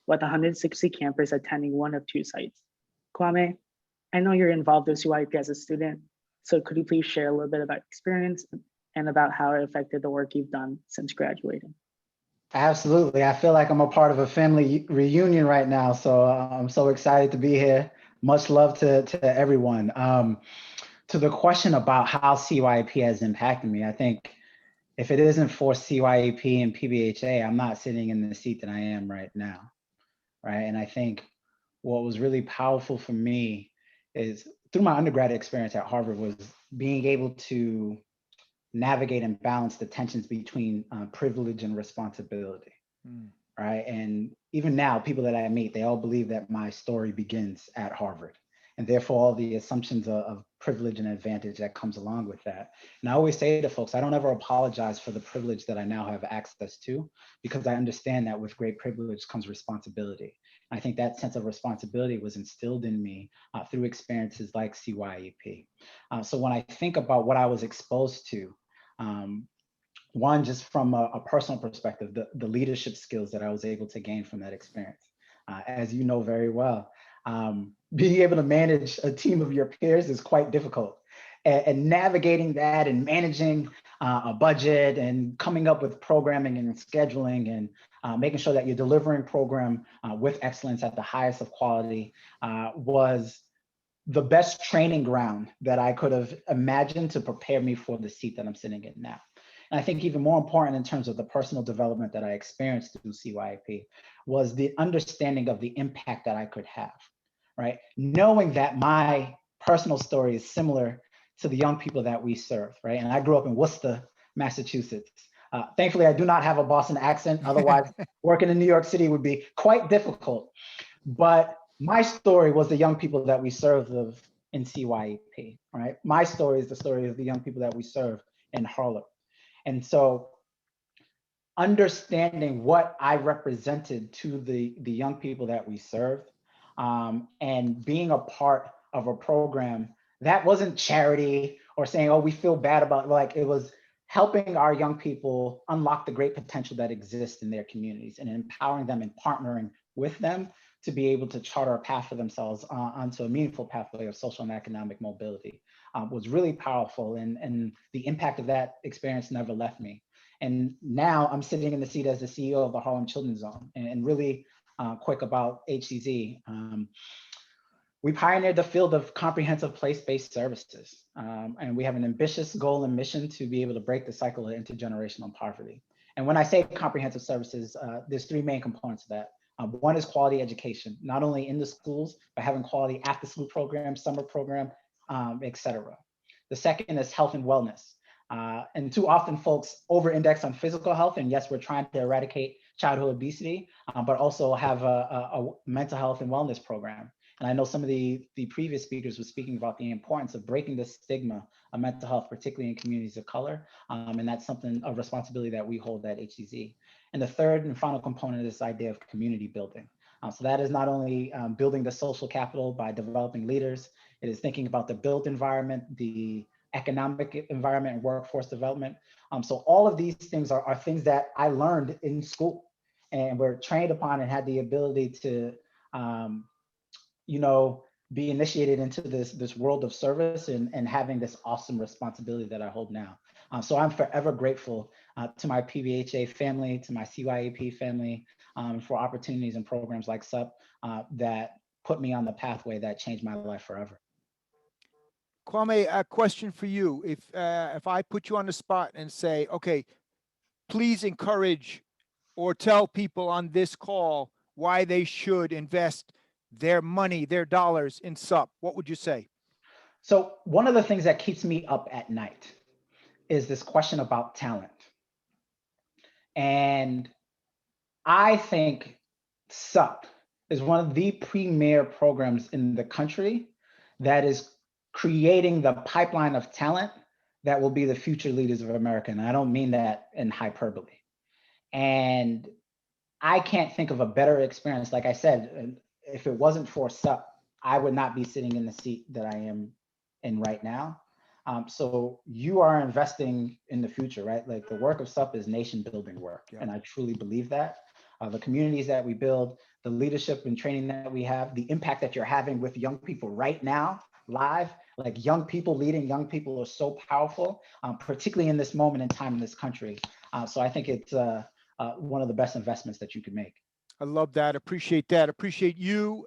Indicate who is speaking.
Speaker 1: with 160 campers attending one of two sites. Kwame, I know you're involved with CYEP as a student, so could you please share a little bit about experience and about how it affected the work you've done since graduating?
Speaker 2: Absolutely. I feel like I'm a part of a family reunion right now. So I'm so excited to be here. Much love to everyone. To the question about how CYEP has impacted me, I think if it isn't for CYEP and PBHA, I'm not sitting in the seat that I am right now, right? And I think what was really powerful for me is through my undergraduate experience at Harvard was being able to navigate and balance the tensions between privilege and responsibility, right? And even now, people that I meet, they all believe that my story begins at Harvard, and therefore all the assumptions of privilege and advantage that comes along with that. And I always say to folks, I don't ever apologize for the privilege that I now have access to, because I understand that with great privilege comes responsibility. And I think that sense of responsibility was instilled in me through experiences like CYEP. So when I think about what I was exposed to, one, just from a personal perspective, the leadership skills that I was able to gain from that experience. As you know very well, being able to manage a team of your peers is quite difficult. And navigating that and managing a budget and coming up with programming and scheduling and making sure that you're delivering program with excellence at the highest of quality was the best training ground that I could have imagined to prepare me for the seat that I'm sitting in now. And I think even more important in terms of the personal development that I experienced through CYEP was the understanding of the impact that I could have, right? Knowing that my personal story is similar to the young people that we serve, right? And I grew up in Worcester, Massachusetts. Thankfully, I do not have a Boston accent. Otherwise, working in New York City would be quite difficult. But my story was the young people that we serve in CYEP, right? My story is the story of the young people that we serve in Harlem. And so understanding what I represented to the young people that we served, and being a part of a program that wasn't charity or saying, oh, we feel bad about it. Like, it was helping our young people unlock the great potential that exists in their communities and empowering them and partnering with them to be able to charter a path for themselves onto a meaningful pathway of social and economic mobility was really powerful. And the impact of that experience never left me. And now I'm sitting in the seat as the CEO of the Harlem Children's Zone. And really quick about HCZ. We pioneered the field of comprehensive place-based services. And we have an ambitious goal and mission to be able to break the cycle of intergenerational poverty. And when I say comprehensive services, there's three main components of that. One is quality education, not only in the schools, but having quality after-school programs, summer program, et cetera. The second is health and wellness. And too often folks over-index on physical health. And yes, we're trying to eradicate childhood obesity, but also have a mental health and wellness program. And I know some of the previous speakers were speaking about the importance of breaking the stigma of mental health, particularly in communities of color. And that's something, a responsibility that we hold at HCZ. And the third and final component is this idea of community building. So that is not only building the social capital by developing leaders, it is thinking about the built environment, the economic environment and workforce development. So all of these things are things that I learned in school and were trained upon and had the ability to be initiated into this world of service and having this awesome responsibility that I hold now. So I'm forever grateful to my PBHA family, to my CYEP family, for opportunities and programs like SUP that put me on the pathway that changed my life forever.
Speaker 3: Kwame, a question for you. If I put you on the spot and say, okay, please encourage or tell people on this call why they should invest their money, their dollars in SUP, what would you say?
Speaker 2: So one of the things that keeps me up at night is this question about talent. And I think SUP is one of the premier programs in the country that is creating the pipeline of talent that will be the future leaders of America. And I don't mean that in hyperbole. And I can't think of a better experience. Like I said, if it wasn't for SUP, I would not be sitting in the seat that I am in right now. So you are investing in the future, right? Like, the work of SUP is nation building work. Yeah. And I truly believe that. The communities that we build, the leadership and training that we have, the impact that you're having with young people right now, live, like young people leading young people are so powerful, particularly in this moment in time in this country. So I think it's one of the best investments that you could make.
Speaker 3: I love that. Appreciate that. Appreciate you